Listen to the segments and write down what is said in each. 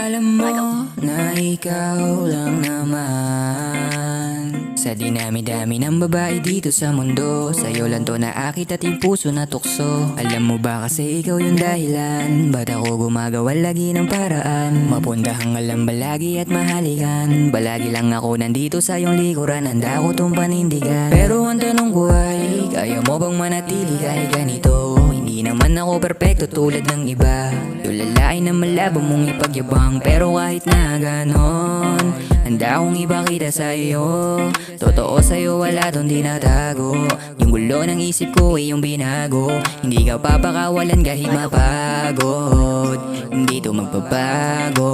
alam mo na ikaw lang naman. Sa dinami-dami ng babae dito sa mundo, sa'yo lang to naakit at yung puso na tukso. Alam mo ba kasi ikaw yung dahilan, ba't ako gumagawa lagi ng paraan? Mapundahang alam balagi at mahalikan, balagi lang ako nandito sa iyong likuran, handa ko tong panindigan. Pero ang tanong ko ay, kaya mo bang manatili kahit ganito? Hindi naman ako perpekto tulad ng iba, yung lalaki na malabo mong ipagyabang. Pero kahit na ganon, handa akong ipakita sa'yo, totoo sa'yo wala tong tinatago. Yung gulo ng isip ko ay yung binago, hindi ka papakawalan kahit mapagod. Hindi to magbabago,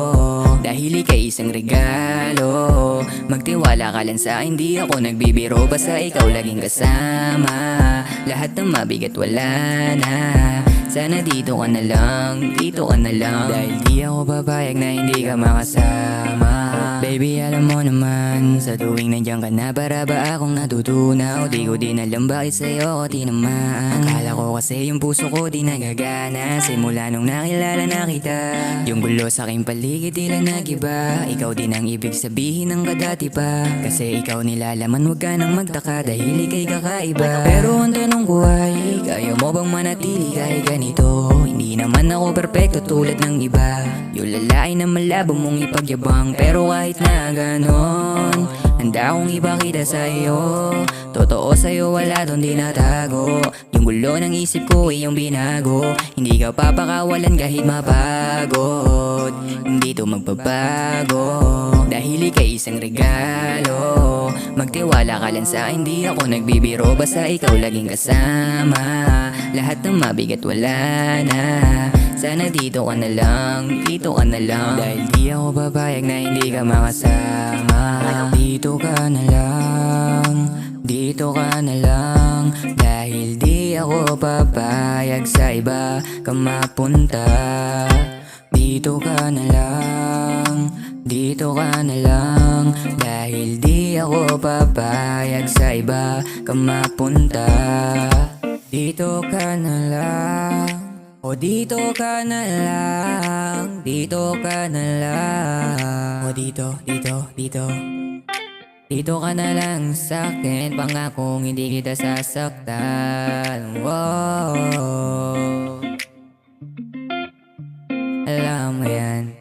dahil ika'y isang regalo. Magtiwala ka lang sa akin, di ako nagbibiro, basta ikaw laging kasama. Lahat ng mabigat wala na, sana dito ka na lang, dito ka na lang. Dahil di ako papayag na hindi ka makasama. Baby alam mo naman, sa tuwing nandiyan ka na para ba akong natutunaw? Di ko din alam bakit sa'yo ko tinamaan. Akala ko kasi yung puso ko di nagagana, simula nung nakilala na kita. Yung gulo sa aking paligid tila nagiba, ikaw din ang ibig sabihin ng kadati pa. Kasi ikaw nilalaman, huwag ka nang magtaka dahil ika'y kakaiba. Pero ang tanong ko ay, kaya mo bang manatili kahit ganito? Hindi naman ako perpekto tulad ng iba, yung lalaki na malabo mong ipagyabang. Pero kahit na ganon, handa akong ipakita sa'yo, totoo sa'yo wala tong tinatago. Yung gulo ng isip ko ay yung binago, hindi ka papakawalan kahit mapagod. Hindi to magbabago, dahil ika'y isang regalo. Magtiwala ka lang sa akin, di ako nagbibiro, basta ikaw laging kasama. Lahat ng mabigat wala na, sana dito ka na lang, dito ka na lang. Dahil di ako papayag na hindi ka makasama. Dito ka na lang, dito ka na lang. Dahil di ako papayag sa iba ka mapunta. Dito ka na lang, dito ka na lang. Dahil di ako papayag sa iba ka mapunta. Dito ka na lang, o dito ka na lang, dito ka na lang. O dito, dito, dito, dito ka na lang sa'kin, pangakong hindi kita sasaktan. Wow, alam mo yan.